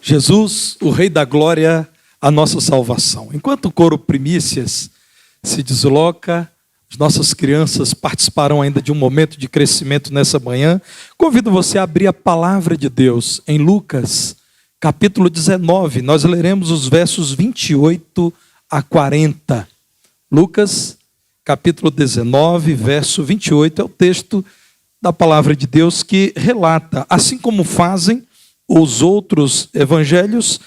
Jesus, o Rei da Glória, a nossa salvação. Enquanto o coro Primícias se desloca, as nossas crianças participarão ainda de um momento de crescimento nessa manhã. Convido você a abrir a palavra de Deus em Lucas, capítulo 19. Nós leremos os versos 28 a 40. Lucas, capítulo 19, verso 28, é o texto da palavra de Deus que relata, assim como fazem os outros evangelhos,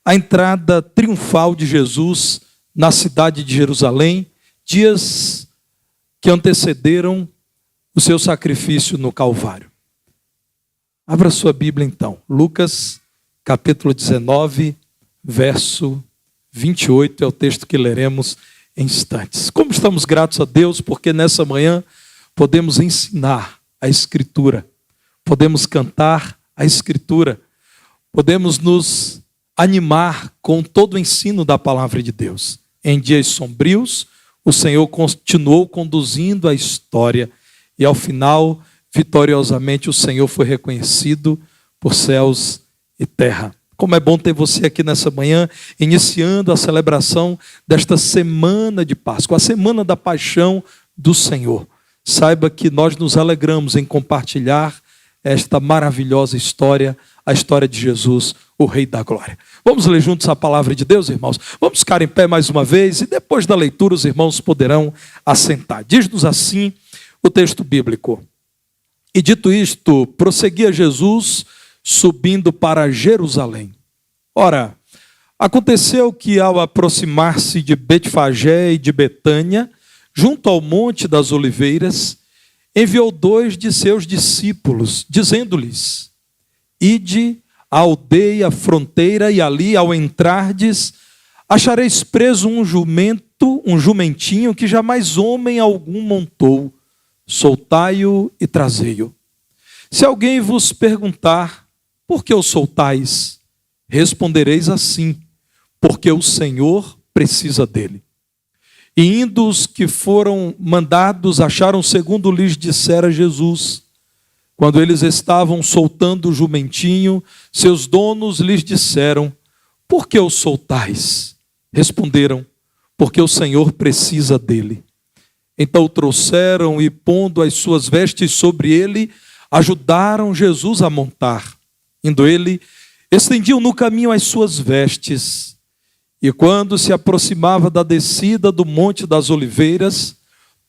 a entrada triunfal de Jesus na cidade de Jerusalém, dias que antecederam o seu sacrifício no Calvário. Abra sua Bíblia então, Lucas capítulo 19, verso 28, é o texto que leremos em instantes. Como estamos gratos a Deus, porque nessa manhã podemos ensinar a Escritura, podemos cantar a Escritura, podemos nos animar com todo o ensino da palavra de Deus. Em dias sombrios, o Senhor continuou conduzindo a história e ao final, vitoriosamente, o Senhor foi reconhecido por céus e terra. Como é bom ter você aqui nessa manhã, iniciando a celebração desta semana de Páscoa, a semana da paixão do Senhor. Saiba que nós nos alegramos em compartilhar esta maravilhosa história, a história de Jesus, o Rei da Glória. Vamos ler juntos a palavra de Deus, irmãos? Vamos ficar em pé mais uma vez e depois da leitura os irmãos poderão assentar. Diz-nos assim o texto bíblico. E dito isto, prosseguia Jesus subindo para Jerusalém. Ora, aconteceu que ao aproximar-se de Betfagé e de Betânia, junto ao Monte das Oliveiras, enviou 2 de seus discípulos, dizendo-lhes: Ide à aldeia fronteira, e ali, ao entrardes, achareis preso um jumentinho que jamais homem algum montou. Soltai-o e trazei-o. Se alguém vos perguntar: por que o soltais? Respondereis assim: porque o Senhor precisa dele. E indo os que foram mandados, acharam segundo lhes dissera Jesus. Quando eles estavam soltando o jumentinho, seus donos lhes disseram: por que o soltais? Responderam: porque o Senhor precisa dele. Então o trouxeram e, pondo as suas vestes sobre ele, ajudaram Jesus a montar. Indo ele, estendiam no caminho as suas vestes. E quando se aproximava da descida do Monte das Oliveiras,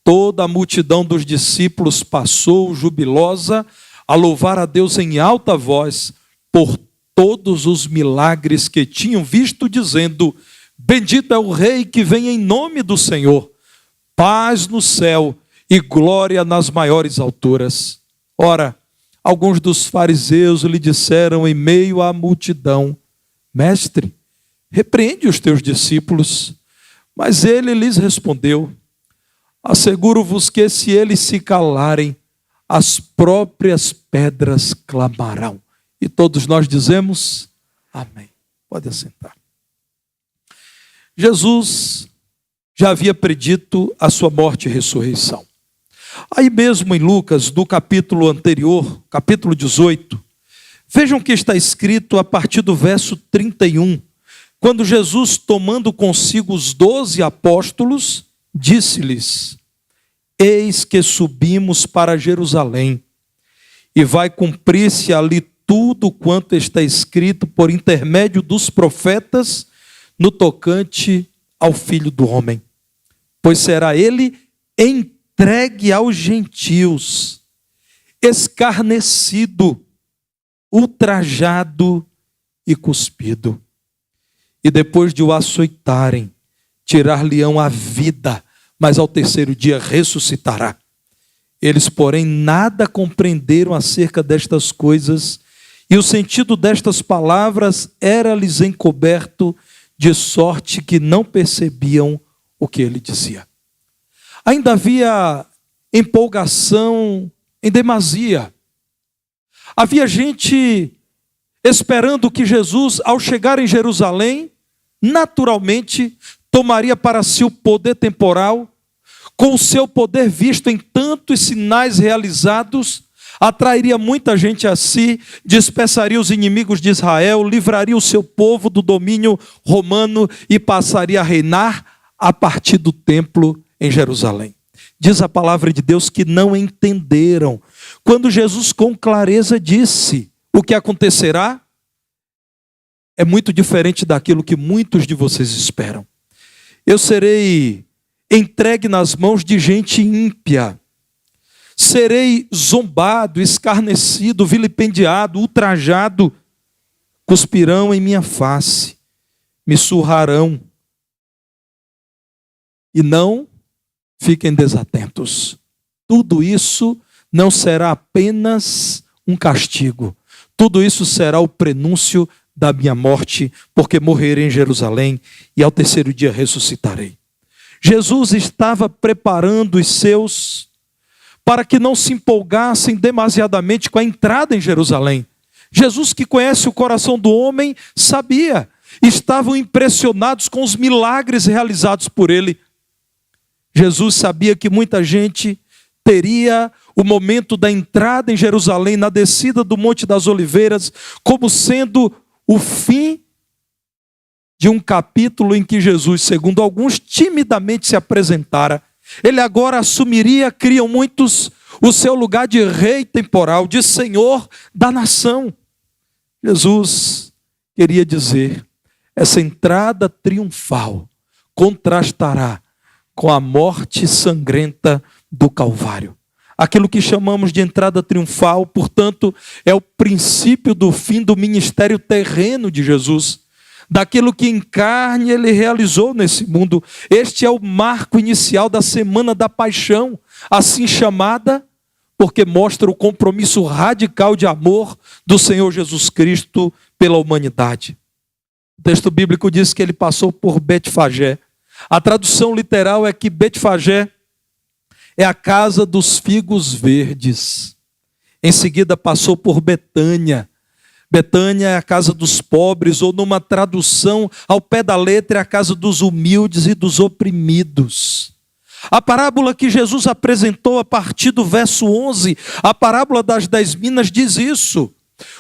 toda a multidão dos discípulos passou jubilosa a louvar a Deus em alta voz por todos os milagres que tinham visto, dizendo: bendito é o Rei que vem em nome do Senhor, paz no céu e glória nas maiores alturas. Ora, alguns dos fariseus lhe disseram em meio à multidão: mestre, repreende os teus discípulos. Mas ele lhes respondeu: asseguro-vos que se eles se calarem, as próprias pedras clamarão. E todos nós dizemos amém. Pode assentar. Jesus já havia predito a sua morte e ressurreição. Aí mesmo em Lucas, do capítulo anterior, capítulo 18, vejam que está escrito a partir do verso 31. Quando Jesus, tomando consigo os 12 apóstolos, disse-lhes: eis que subimos para Jerusalém, e vai cumprir-se ali tudo quanto está escrito por intermédio dos profetas no tocante ao Filho do Homem. Pois será ele entregue aos gentios, escarnecido, ultrajado e cuspido. E depois de o açoitarem, tirar-lhe-ão a vida, mas ao terceiro dia ressuscitará. Eles, porém, nada compreenderam acerca destas coisas, e o sentido destas palavras era-lhes encoberto, de sorte que não percebiam o que ele dizia. Ainda havia empolgação em demasia. Havia gente esperando que Jesus, ao chegar em Jerusalém, naturalmente tomaria para si o poder temporal, com o seu poder visto em tantos sinais realizados, atrairia muita gente a si, dispersaria os inimigos de Israel, livraria o seu povo do domínio romano e passaria a reinar a partir do templo em Jerusalém. Diz a palavra de Deus que não entenderam. Quando Jesus com clareza disse o que acontecerá, é muito diferente daquilo que muitos de vocês esperam. Eu serei entregue nas mãos de gente ímpia. Serei zombado, escarnecido, vilipendiado, ultrajado. Cuspirão em minha face, me surrarão. E não fiquem desatentos. Tudo isso não será apenas um castigo. Tudo isso será o prenúncio da minha morte, porque morrerei em Jerusalém e ao terceiro dia ressuscitarei. Jesus estava preparando os seus para que não se empolgassem demasiadamente com a entrada em Jerusalém. Jesus, que conhece o coração do homem, sabia. Estavam impressionados com os milagres realizados por ele. Jesus sabia que muita gente teria o momento da entrada em Jerusalém, na descida do Monte das Oliveiras, como sendo o fim de um capítulo em que Jesus, segundo alguns, timidamente se apresentara. Ele agora assumiria, criam muitos, o seu lugar de rei temporal, de senhor da nação. Jesus queria dizer, essa entrada triunfal contrastará com a morte sangrenta do Calvário. Aquilo que chamamos de entrada triunfal, portanto, é o princípio do fim do ministério terreno de Jesus. Daquilo que em carne ele realizou nesse mundo. Este é o marco inicial da Semana da Paixão, assim chamada, porque mostra o compromisso radical de amor do Senhor Jesus Cristo pela humanidade. O texto bíblico diz que ele passou por Betfagé. A tradução literal é que Betfagé é a casa dos figos verdes. Em seguida passou por Betânia. Betânia é a casa dos pobres, ou numa tradução ao pé da letra, é a casa dos humildes e dos oprimidos. A parábola que Jesus apresentou a partir do verso 11, a parábola das 10 minas diz isso.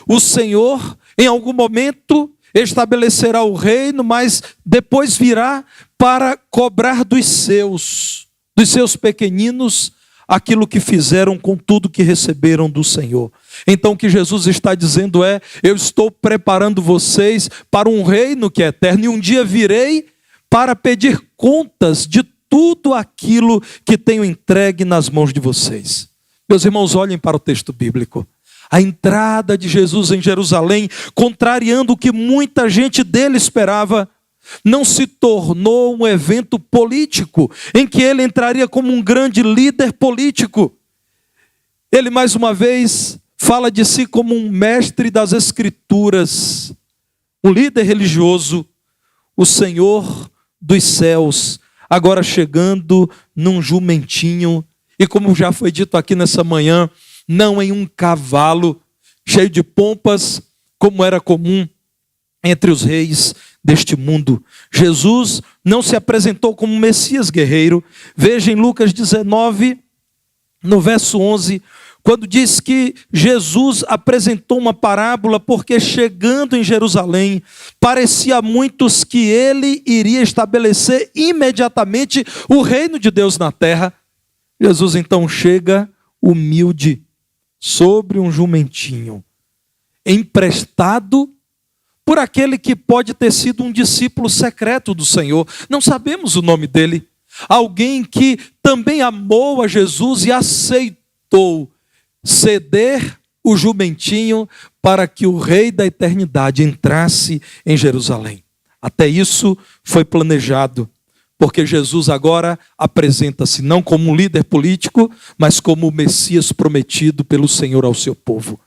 O Senhor, em algum momento, estabelecerá o reino, mas depois virá para cobrar dos seus pequeninos, aquilo que fizeram com tudo que receberam do Senhor. Então o que Jesus está dizendo é, eu estou preparando vocês para um reino que é eterno, e um dia virei para pedir contas de tudo aquilo que tenho entregue nas mãos de vocês. Meus irmãos, olhem para o texto bíblico. A entrada de Jesus em Jerusalém, contrariando o que muita gente dele esperava, não se tornou um evento político, em que ele entraria como um grande líder político. Ele, mais uma vez, fala de si como um mestre das Escrituras, um líder religioso, o Senhor dos céus, agora chegando num jumentinho, e como já foi dito aqui nessa manhã, não em um cavalo cheio de pompas, como era comum entre os reis deste mundo. Jesus não se apresentou como Messias guerreiro. Veja em Lucas 19, no verso 11, quando diz que Jesus apresentou uma parábola, porque chegando em Jerusalém, parecia a muitos que ele iria estabelecer imediatamente o reino de Deus na terra. Jesus então chega humilde, sobre um jumentinho, emprestado por aquele que pode ter sido um discípulo secreto do Senhor. Não sabemos o nome dele. Alguém que também amou a Jesus e aceitou ceder o jumentinho para que o Rei da eternidade entrasse em Jerusalém. Até isso foi planejado, porque Jesus agora apresenta-se não como um líder político, mas como o Messias prometido pelo Senhor ao seu povo.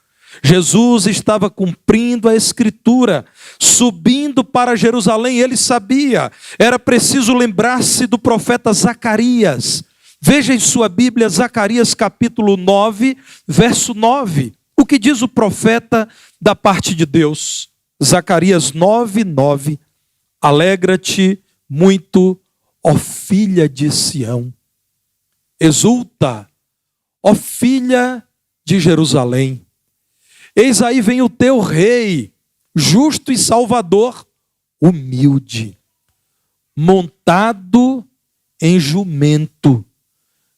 Jesus estava cumprindo a Escritura, subindo para Jerusalém. Ele sabia, era preciso lembrar-se do profeta Zacarias. Veja em sua Bíblia, Zacarias capítulo 9, verso 9. O que diz o profeta da parte de Deus? Zacarias 9, 9. Alegra-te muito, ó filha de Sião. Exulta, ó filha de Jerusalém. Eis aí vem o teu rei, justo e salvador, humilde, montado em jumento,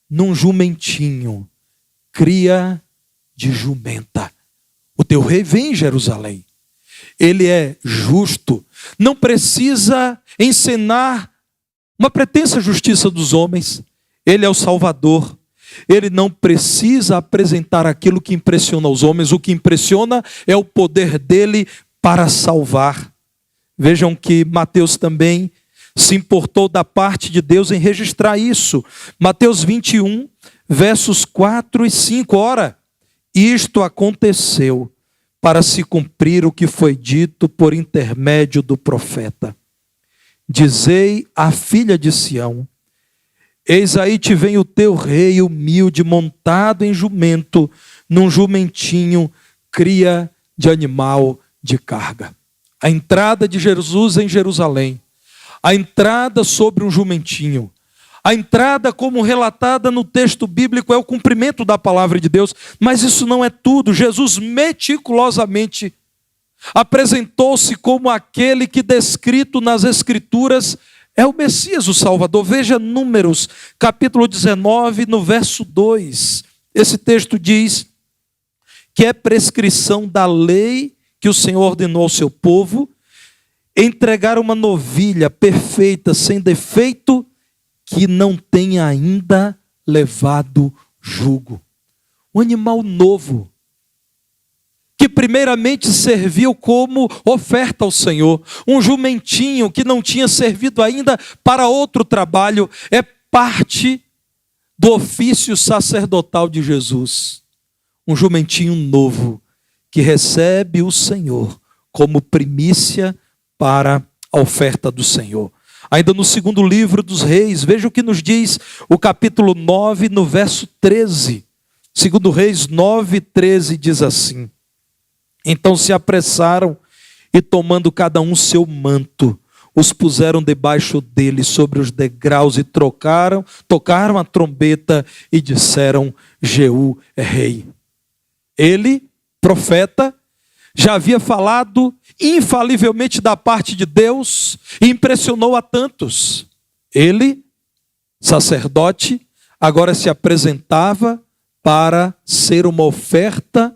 num jumentinho, cria de jumenta. O teu rei vem em Jerusalém. Ele é justo, não precisa encenar uma pretensa justiça dos homens. Ele é o Salvador. Ele não precisa apresentar aquilo que impressiona os homens. O que impressiona é o poder dele para salvar. Vejam que Mateus também se importou da parte de Deus em registrar isso. Mateus 21, versos 4 e 5. Ora, isto aconteceu para se cumprir o que foi dito por intermédio do profeta. Dizei à filha de Sião: eis aí te vem o teu rei humilde, montado em jumento, num jumentinho, cria de animal de carga. A entrada de Jesus em Jerusalém, a entrada sobre um jumentinho, a entrada como relatada no texto bíblico é o cumprimento da palavra de Deus, mas isso não é tudo. Jesus meticulosamente apresentou-se como aquele que, descrito nas Escrituras, é o Messias, o Salvador. Veja Números, capítulo 19, no verso 2. Esse texto diz que é prescrição da lei que o Senhor ordenou ao seu povo entregar uma novilha perfeita, sem defeito, que não tenha ainda levado jugo. Um animal novo, que primeiramente serviu como oferta ao Senhor. Um jumentinho que não tinha servido ainda para outro trabalho. É parte do ofício sacerdotal de Jesus. Um jumentinho novo que recebe o Senhor como primícia para a oferta do Senhor. Ainda no segundo livro dos Reis, veja o que nos diz o capítulo 9, no verso 13. Segundo Reis 9, 13 diz assim: então se apressaram e, tomando cada um seu manto, os puseram debaixo dele sobre os degraus e tocaram a trombeta e disseram: Jeú é rei. Ele, profeta, já havia falado infalivelmente da parte de Deus e impressionou a tantos. Ele, sacerdote, agora se apresentava para ser uma oferta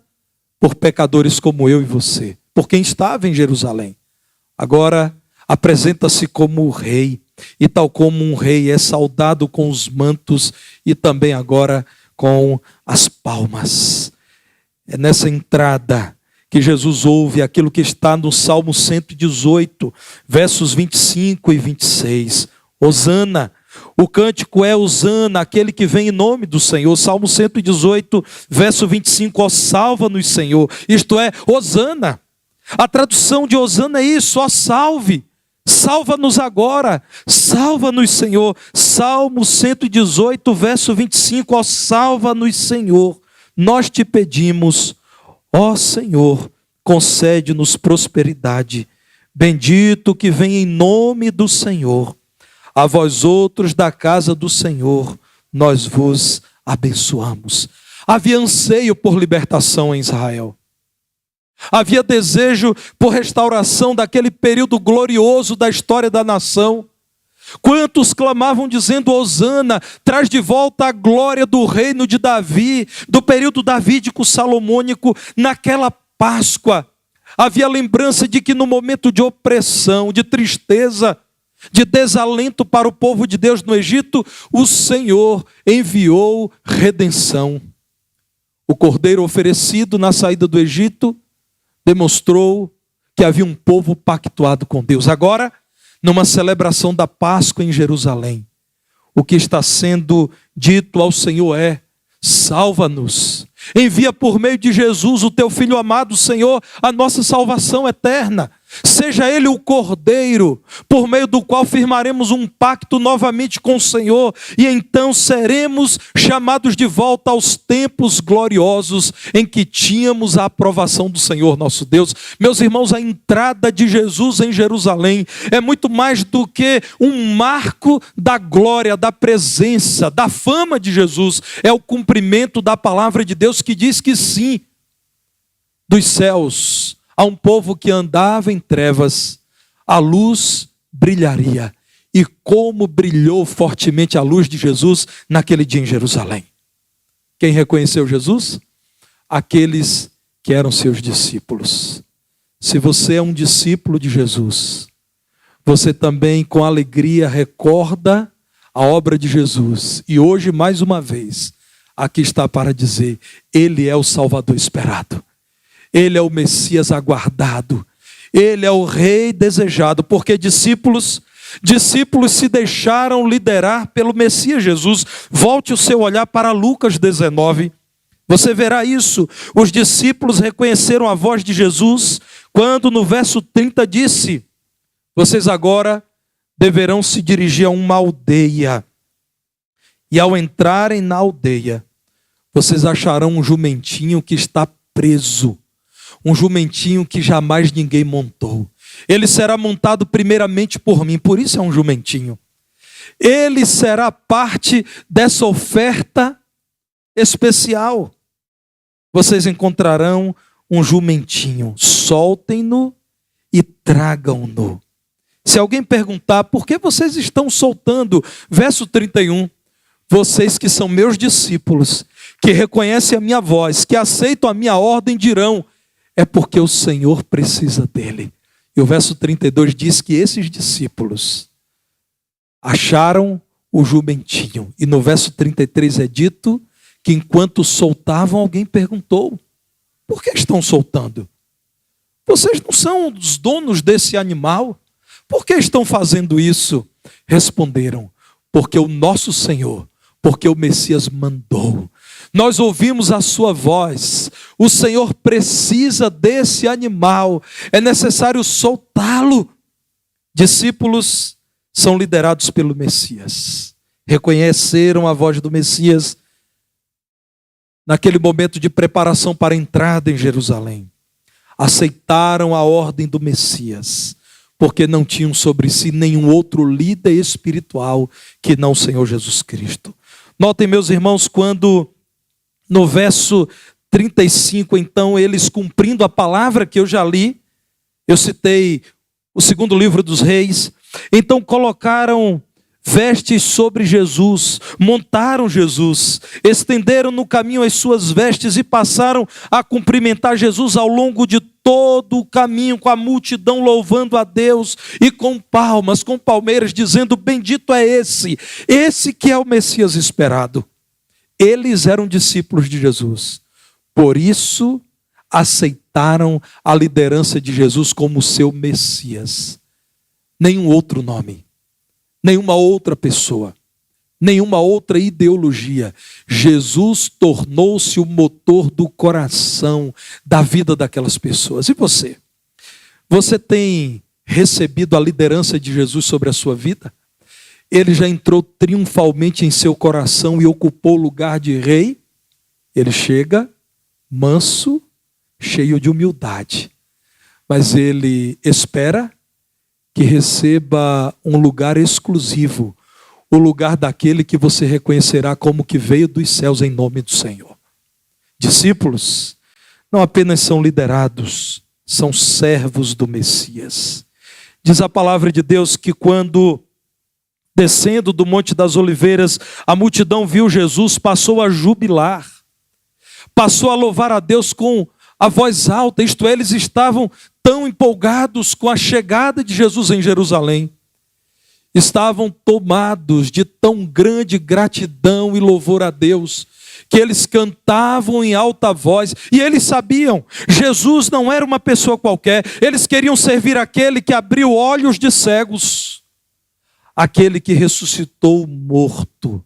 por pecadores como eu e você, por quem estava em Jerusalém. Agora apresenta-se como o rei, e tal como um rei é saudado com os mantos e também agora com as palmas. É nessa entrada que Jesus ouve aquilo que está no Salmo 118, versos 25 e 26. Hosana. O cântico é Hosana, aquele que vem em nome do Senhor. Salmo 118, verso 25, ó salva-nos, Senhor. Isto é, Hosana. A tradução de Hosana é isso, ó salve. Salva-nos agora, salva-nos, Senhor. Salmo 118, verso 25, ó salva-nos, Senhor. Nós te pedimos, ó Senhor, concede-nos prosperidade. Bendito que vem em nome do Senhor. A vós outros da casa do Senhor, nós vos abençoamos. Havia anseio por libertação em Israel. Havia desejo por restauração daquele período glorioso da história da nação. Quantos clamavam dizendo: Hosana, traz de volta a glória do reino de Davi, do período davídico-salomônico. Naquela Páscoa, havia lembrança de que no momento de opressão, de tristeza, de desalento para o povo de Deus no Egito, o Senhor enviou redenção. O cordeiro oferecido na saída do Egito demonstrou que havia um povo pactuado com Deus. Agora, numa celebração da Páscoa em Jerusalém, o que está sendo dito ao Senhor é: salva-nos. Envia por meio de Jesus, o teu Filho amado, Senhor, a nossa salvação eterna. Seja Ele o Cordeiro, por meio do qual firmaremos um pacto novamente com o Senhor, e então seremos chamados de volta aos tempos gloriosos em que tínhamos a aprovação do Senhor nosso Deus. Meus irmãos, a entrada de Jesus em Jerusalém é muito mais do que um marco da glória, da presença, da fama de Jesus. É o cumprimento da palavra de Deus que diz que sim, dos céus a um povo que andava em trevas, a luz brilharia. E como brilhou fortemente a luz de Jesus naquele dia em Jerusalém. Quem reconheceu Jesus? Aqueles que eram seus discípulos. Se você é um discípulo de Jesus, você também com alegria recorda a obra de Jesus. E hoje, mais uma vez, aqui está para dizer, Ele é o Salvador esperado. Ele é o Messias aguardado. Ele é o Rei desejado, porque discípulos se deixaram liderar pelo Messias Jesus. Volte o seu olhar para Lucas 19. Você verá isso. Os discípulos reconheceram a voz de Jesus quando no verso 30 disse: vocês agora deverão se dirigir a uma aldeia. E ao entrarem na aldeia, vocês acharão um jumentinho que está preso. Um jumentinho que jamais ninguém montou. Ele será montado primeiramente por mim, por isso é um jumentinho. Ele será parte dessa oferta especial. Vocês encontrarão um jumentinho, soltem-no e tragam-no. Se alguém perguntar, por que vocês estão soltando? Verso 31, vocês que são meus discípulos, que reconhecem a minha voz, que aceitam a minha ordem, dirão, é porque o Senhor precisa dele. E o verso 32 diz que esses discípulos acharam o jumentinho. E no verso 33 é dito que enquanto soltavam, alguém perguntou, por que estão soltando? Vocês não são os donos desse animal? Por que estão fazendo isso? Responderam, porque o nosso Senhor, porque o Messias mandou. Nós ouvimos a sua voz. O Senhor precisa desse animal. É necessário soltá-lo. Discípulos são liderados pelo Messias. Reconheceram a voz do Messias naquele momento de preparação para a entrada em Jerusalém. Aceitaram a ordem do Messias, porque não tinham sobre si nenhum outro líder espiritual que não o Senhor Jesus Cristo. Notem, meus irmãos, quando no verso 35, então, eles cumprindo a palavra que eu já li, eu citei o segundo livro dos reis, então colocaram vestes sobre Jesus, montaram Jesus, estenderam no caminho as suas vestes e passaram a cumprimentar Jesus ao longo de todo o caminho, com a multidão louvando a Deus e com palmas, com palmeiras, dizendo, bendito é esse que é o Messias esperado. Eles eram discípulos de Jesus, por isso aceitaram a liderança de Jesus como seu Messias. Nenhum outro nome, nenhuma outra pessoa, nenhuma outra ideologia. Jesus tornou-se o motor do coração da vida daquelas pessoas. E você? Você tem recebido a liderança de Jesus sobre a sua vida? Ele já entrou triunfalmente em seu coração e ocupou o lugar de rei? Ele chega manso, cheio de humildade. Mas ele espera que receba um lugar exclusivo, o lugar daquele que você reconhecerá como que veio dos céus em nome do Senhor. Discípulos não apenas são liderados, são servos do Messias. Diz a palavra de Deus que quando descendo do Monte das Oliveiras, a multidão viu Jesus, passou a jubilar, passou a louvar a Deus com a voz alta, isto é, eles estavam tão empolgados com a chegada de Jesus em Jerusalém, estavam tomados de tão grande gratidão e louvor a Deus, que eles cantavam em alta voz, e eles sabiam, Jesus não era uma pessoa qualquer, eles queriam servir aquele que abriu olhos de cegos, aquele que ressuscitou o morto,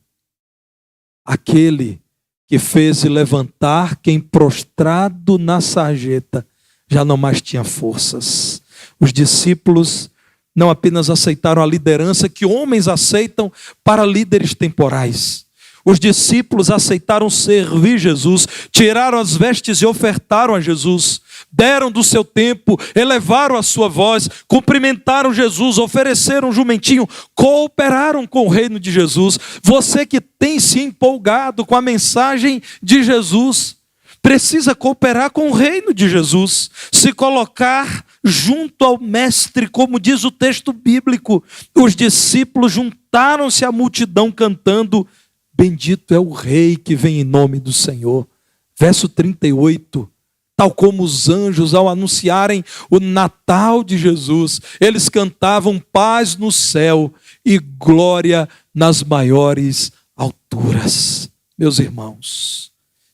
aquele que fez levantar quem prostrado na sarjeta já não mais tinha forças. Os discípulos não apenas aceitaram a liderança que homens aceitam para líderes temporais. Os discípulos aceitaram servir Jesus, tiraram as vestes e ofertaram a Jesus, deram do seu tempo, elevaram a sua voz, cumprimentaram Jesus, ofereceram um jumentinho, cooperaram com o reino de Jesus. Você que tem se empolgado com a mensagem de Jesus, precisa cooperar com o reino de Jesus, se colocar junto ao mestre, como diz o texto bíblico. Os discípulos juntaram-se à multidão cantando: bendito é o rei que vem em nome do Senhor. Verso 38, tal como os anjos ao anunciarem o Natal de Jesus, eles cantavam paz no céu e glória nas maiores alturas. Meus irmãos,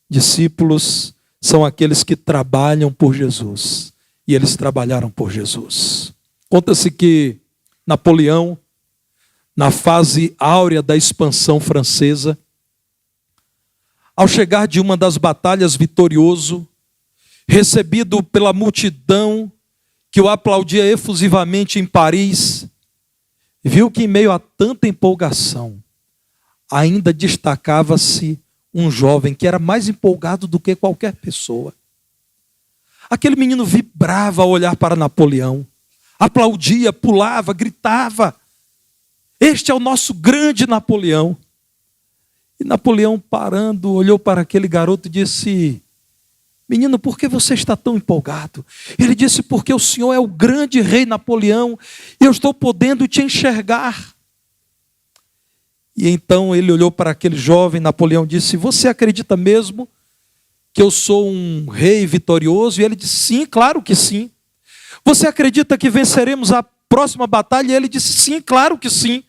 discípulos são aqueles que trabalham por Jesus, e eles trabalharam por Jesus. Conta-se que Napoleão, na fase áurea da expansão francesa, ao chegar de uma das batalhas vitorioso, recebido pela multidão que o aplaudia efusivamente em Paris, viu que em meio a tanta empolgação, ainda destacava-se um jovem que era mais empolgado do que qualquer pessoa. Aquele menino vibrava ao olhar para Napoleão, aplaudia, pulava, gritava: este é o nosso grande Napoleão. E Napoleão, parando, olhou para aquele garoto e disse: menino, por que você está tão empolgado? Ele disse: porque o senhor é o grande rei Napoleão, e eu estou podendo te enxergar. E então ele olhou para aquele jovem, Napoleão disse: você acredita mesmo que eu sou um rei vitorioso? E ele disse: sim, claro que sim. Você acredita que venceremos a próxima batalha? E ele disse: sim, claro que sim.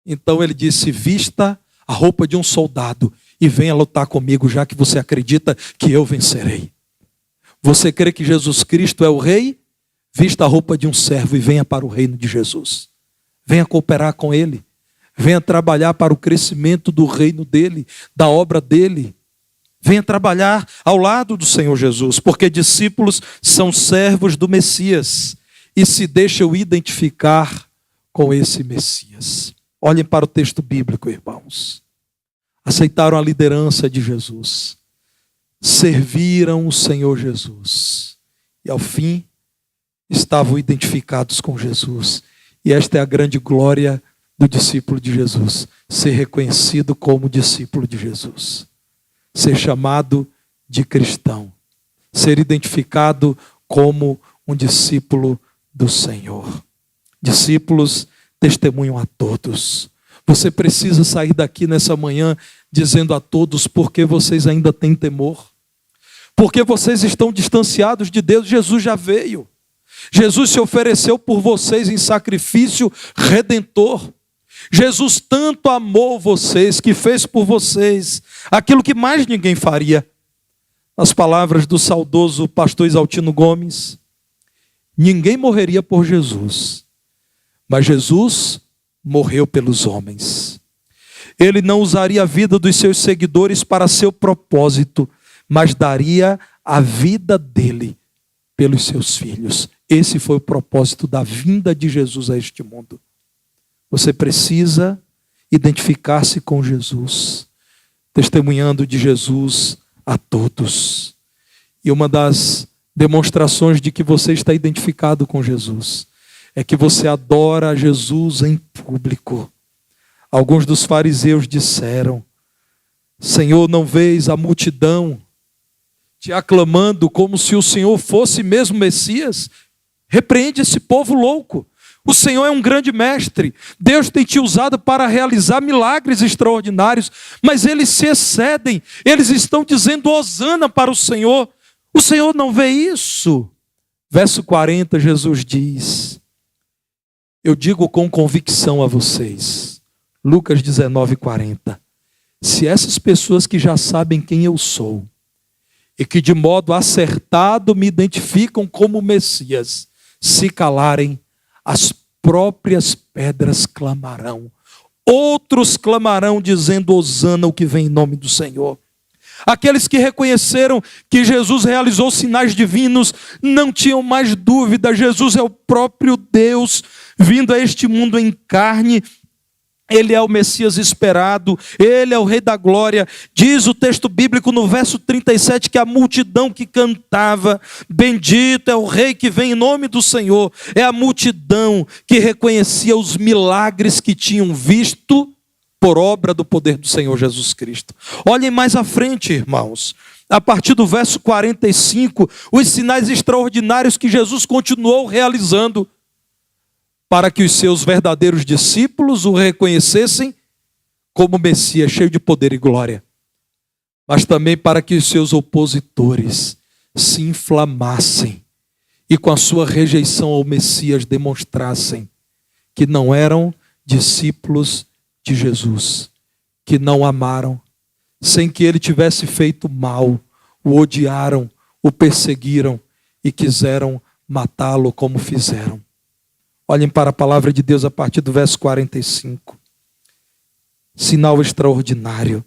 Então ele disse: vista a roupa de um soldado e venha lutar comigo, já que você acredita que eu vencerei. Você crê que Jesus Cristo é o rei? Vista a roupa de um servo e venha para o reino de Jesus. Venha cooperar com ele. Venha trabalhar para o crescimento do reino dele, da obra dele. Venha trabalhar ao lado do Senhor Jesus, porque discípulos são servos do Messias e se deixam identificar com esse Messias. Olhem para o texto bíblico, irmãos. Aceitaram a liderança de Jesus, serviram o Senhor Jesus e ao fim estavam identificados com Jesus. E esta é a grande glória do discípulo de Jesus: ser reconhecido como discípulo de Jesus, ser chamado de cristão, ser identificado como um discípulo do Senhor. Discípulos testemunham a todos. Você precisa sair daqui nessa manhã dizendo a todos por que vocês ainda têm temor, porque vocês estão distanciados de Deus. Jesus já veio, Jesus se ofereceu por vocês em sacrifício redentor. Jesus tanto amou vocês que fez por vocês aquilo que mais ninguém faria. Nas palavras do saudoso pastor Exaltino Gomes, ninguém morreria por Jesus, mas Jesus morreu pelos homens. Ele não usaria a vida dos seus seguidores para seu propósito, mas daria a vida dele pelos seus filhos. Esse foi o propósito da vinda de Jesus a este mundo. Você precisa identificar-se com Jesus, testemunhando de Jesus a todos. E uma das demonstrações de que você está identificado com Jesus é que você adora Jesus em público. Alguns dos fariseus disseram: Senhor, não vês a multidão te aclamando como se o Senhor fosse mesmo Messias? Repreende esse povo louco. O Senhor é um grande mestre. Deus tem te usado para realizar milagres extraordinários, mas eles se excedem. Eles estão dizendo hosana para o Senhor. O Senhor não vê isso. Verso 40, Jesus diz: eu digo com convicção a vocês, Lucas 19, 40, se essas pessoas que já sabem quem eu sou e que de modo acertado me identificam como Messias, se calarem, as próprias pedras clamarão. Outros clamarão dizendo hosana o que vem em nome do Senhor. Aqueles que reconheceram que Jesus realizou sinais divinos não tinham mais dúvida. Jesus é o próprio Deus vindo a este mundo em carne. Ele é o Messias esperado, Ele é o Rei da Glória. Diz o texto bíblico no verso 37 que a multidão que cantava, bendito é o Rei que vem em nome do Senhor. É a multidão que reconhecia os milagres que tinham visto por obra do poder do Senhor Jesus Cristo. Olhem mais à frente, irmãos. A partir do verso 45, os sinais extraordinários que Jesus continuou realizando, para que os seus verdadeiros discípulos o reconhecessem como Messias, cheio de poder e glória. Mas também para que os seus opositores se inflamassem e com a sua rejeição ao Messias demonstrassem que não eram discípulos de Jesus, que não amaram, sem que ele tivesse feito mal, o odiaram, o perseguiram e quiseram matá-lo como fizeram. Olhem para a palavra de Deus a partir do verso 45. Sinal extraordinário.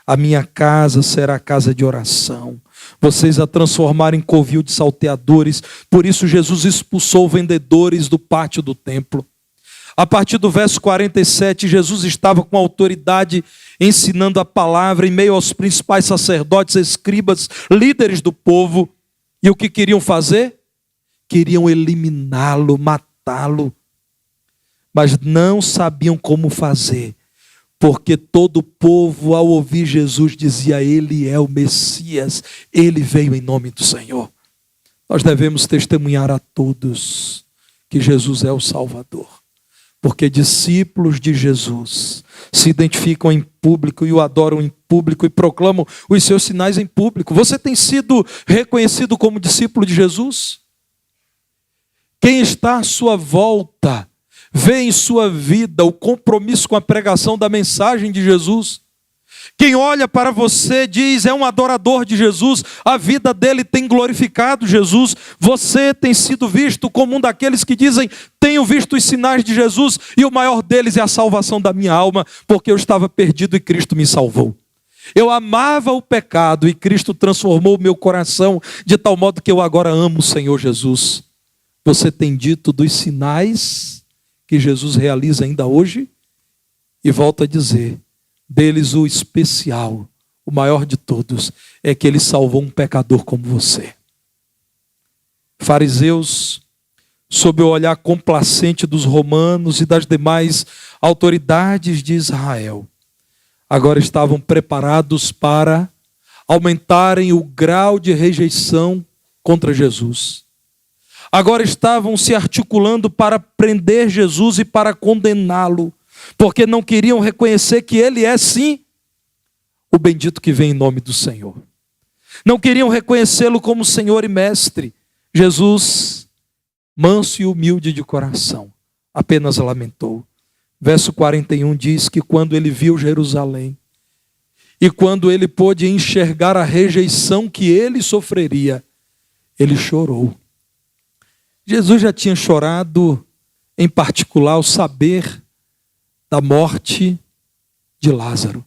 A minha casa será casa de oração. Vocês a transformaram em covil de salteadores. Por isso Jesus expulsou vendedores do pátio do templo. A partir do verso 47, Jesus estava com autoridade ensinando a palavra em meio aos principais sacerdotes, escribas, líderes do povo. E o que queriam fazer? Queriam eliminá-lo, matá-lo. Mas não sabiam como fazer. Porque todo o povo, ao ouvir Jesus, dizia: Ele é o Messias, Ele veio em nome do Senhor. Nós devemos testemunhar a todos que Jesus é o Salvador. Porque discípulos de Jesus se identificam em público e o adoram em público e proclamam os seus sinais em público. Você tem sido reconhecido como discípulo de Jesus? Quem está à sua volta vê em sua vida o compromisso com a pregação da mensagem de Jesus. Quem olha para você diz: é um adorador de Jesus, a vida dele tem glorificado Jesus. Você tem sido visto como um daqueles que dizem: tenho visto os sinais de Jesus e o maior deles é a salvação da minha alma, porque eu estava perdido e Cristo me salvou. Eu amava o pecado e Cristo transformou o meu coração de tal modo que eu agora amo o Senhor Jesus. Você tem dito dos sinais que Jesus realiza ainda hoje? E volto a dizer, deles o especial, o maior de todos, é que ele salvou um pecador como você. Fariseus, sob o olhar complacente dos romanos e das demais autoridades de Israel, agora estavam preparados para aumentarem o grau de rejeição contra Jesus. Agora estavam se articulando para prender Jesus e para condená-lo, porque não queriam reconhecer que ele é sim o bendito que vem em nome do Senhor. Não queriam reconhecê-lo como Senhor e Mestre. Jesus, manso e humilde de coração, apenas lamentou. Verso 41 diz que quando ele viu Jerusalém e quando ele pôde enxergar a rejeição que ele sofreria, ele chorou. Jesus já tinha chorado, em particular, ao saber da morte de Lázaro.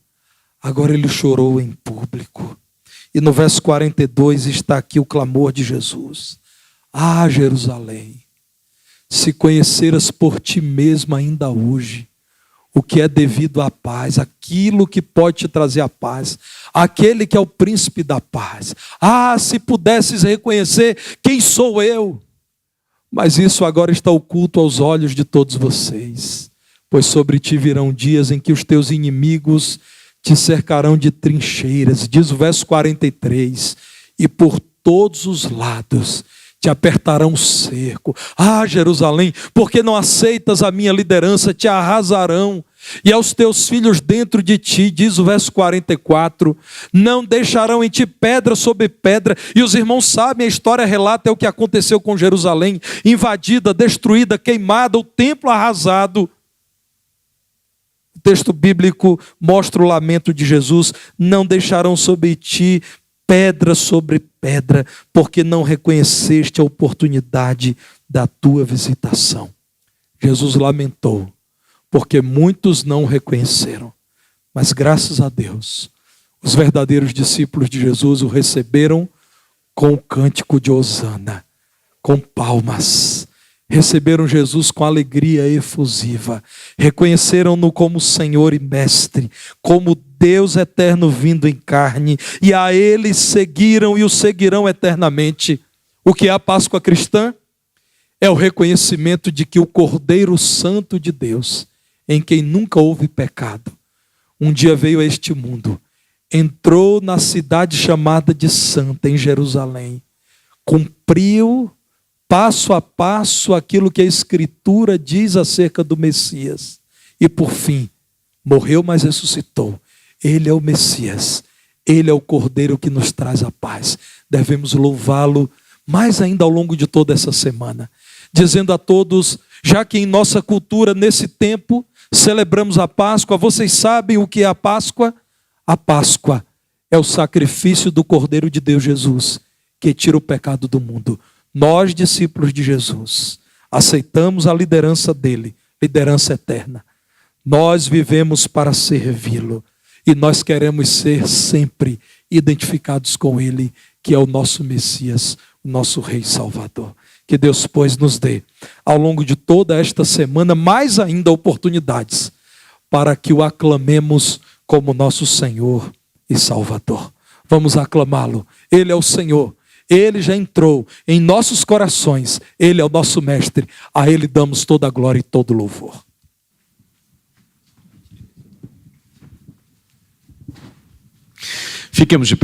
Agora ele chorou em público. E no verso 42 está aqui o clamor de Jesus. Ah, Jerusalém, se conheceras por ti mesma ainda hoje o que é devido à paz, aquilo que pode te trazer a paz, aquele que é o príncipe da paz. Ah, se pudesses reconhecer quem sou eu. Mas isso agora está oculto aos olhos de todos vocês, pois sobre ti virão dias em que os teus inimigos te cercarão de trincheiras, diz o verso 43, e por todos os lados te apertarão cerco. Ah, Jerusalém, porque não aceitas a minha liderança, te arrasarão. E aos teus filhos dentro de ti, diz o verso 44, não deixarão em ti pedra sobre pedra. E os irmãos sabem, a história relata é o que aconteceu com Jerusalém, invadida, destruída, queimada, o templo arrasado. O texto bíblico mostra o lamento de Jesus, não deixarão sobre ti pedra sobre pedra, porque não reconheceste a oportunidade da tua visitação. Jesus lamentou, porque muitos não o reconheceram. Mas graças a Deus, Os verdadeiros discípulos de Jesus o receberam com o cântico de Hosana, com palmas. Receberam Jesus com alegria efusiva. Reconheceram-no como Senhor e Mestre, como Deus eterno vindo em carne. E a Ele seguiram e o seguirão eternamente. O que é a Páscoa cristã? É o reconhecimento de que o Cordeiro Santo de Deus, em quem nunca houve pecado, um dia veio a este mundo, entrou na cidade chamada de Santa, em Jerusalém, cumpriu passo a passo aquilo que a Escritura diz acerca do Messias. E por fim, morreu, mas ressuscitou. Ele é o Messias. Ele é o Cordeiro que nos traz a paz. Devemos louvá-lo mais ainda ao longo de toda essa semana. Dizendo a todos, já que em nossa cultura, nesse tempo, celebramos a Páscoa, vocês sabem o que é a Páscoa? A Páscoa é o sacrifício do Cordeiro de Deus Jesus, que tira o pecado do mundo. Nós, discípulos de Jesus, aceitamos a liderança dele, liderança eterna. Nós vivemos para servi-lo e nós queremos ser sempre identificados com ele, que é o nosso Messias, o nosso Rei Salvador. Que Deus, pois, nos dê, ao longo de toda esta semana, mais ainda oportunidades para que o aclamemos como nosso Senhor e Salvador. Vamos aclamá-lo. Ele é o Senhor. Ele já entrou em nossos corações. Ele é o nosso mestre. A ele damos toda a glória e todo o louvor. Fiquemos de pé.